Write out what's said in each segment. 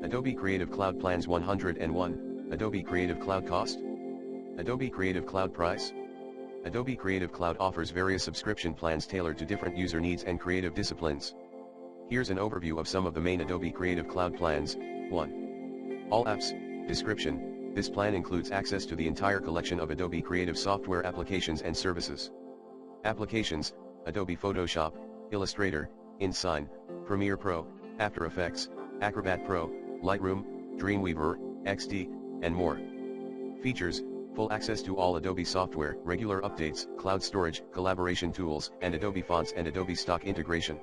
Adobe Creative Cloud Plans 101. Adobe Creative Cloud Cost. Adobe Creative Cloud Price. Adobe Creative Cloud offers various subscription plans tailored to different user needs and creative disciplines. Here's an overview of some of the main Adobe Creative Cloud plans. 1. All Apps. Description: this plan includes access to the entire collection of Adobe Creative software applications and services. Applications: Adobe Photoshop, Illustrator, InDesign, Premiere Pro, After Effects, Acrobat Pro, Lightroom, Dreamweaver, XD, and more. Features: full access to all Adobe software, regular updates, cloud storage, collaboration tools, and Adobe fonts and Adobe Stock integration.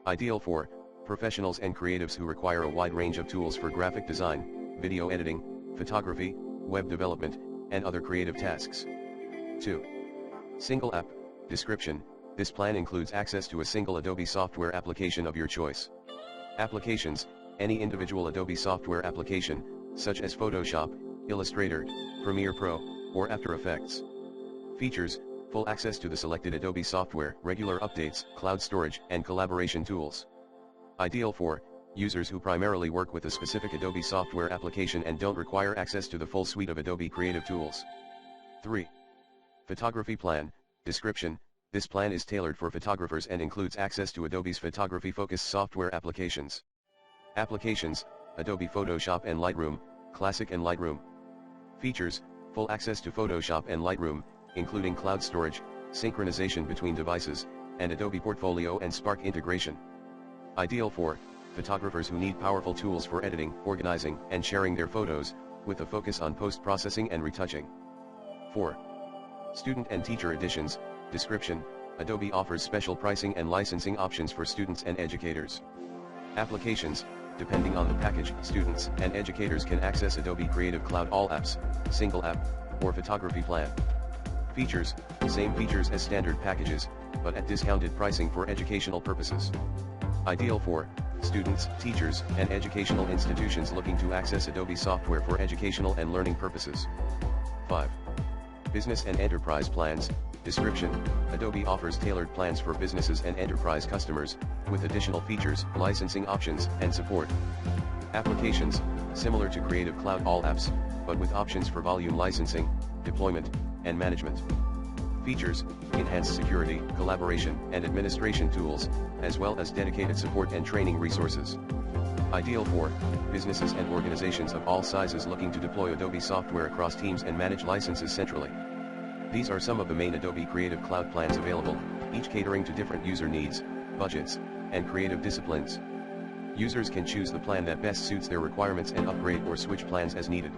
Ideal for professionals and creatives who require a wide range of tools for graphic design, video editing, photography, web development, and other creative tasks. 2. Single App. Description: this plan includes access to a single Adobe software application of your choice. Applications: any individual Adobe software application, such as Photoshop, Illustrator, Premiere Pro, or After Effects. Features: full access to the selected Adobe software, regular updates, cloud storage, and collaboration tools. Ideal for users who primarily work with a specific Adobe software application and don't require access to the full suite of Adobe Creative tools. 3. Photography Plan. Description: this plan is tailored for photographers and includes access to Adobe's photography-focused software applications. Applications: Adobe Photoshop and Lightroom, Classic and Lightroom. Features: full access to Photoshop and Lightroom, including cloud storage, synchronization between devices, and Adobe Portfolio and Spark integration. Ideal for photographers who need powerful tools for editing, organizing, and sharing their photos, with a focus on post-processing and retouching. 4. Student and Teacher Editions. Description: Adobe offers special pricing and licensing options for students and educators. Applications: depending on the package, students and educators can access Adobe Creative Cloud All Apps, Single App, or Photography Plan. Features: same features as standard packages, but at discounted pricing for educational purposes. Ideal for students, teachers, and educational institutions looking to access Adobe software for educational and learning purposes. 5. Business and Enterprise Plans. Description: Adobe offers tailored plans for businesses and enterprise customers, with additional features, licensing options, and support. Applications: similar to Creative Cloud All Apps, but with options for volume licensing, deployment, and management. Features: enhanced security, collaboration, and administration tools, as well as dedicated support and training resources. Ideal for businesses and organizations of all sizes looking to deploy Adobe software across teams and manage licenses centrally. These are some of the main Adobe Creative Cloud plans available, each catering to different user needs, budgets, and creative disciplines. Users can choose the plan that best suits their requirements and upgrade or switch plans as needed.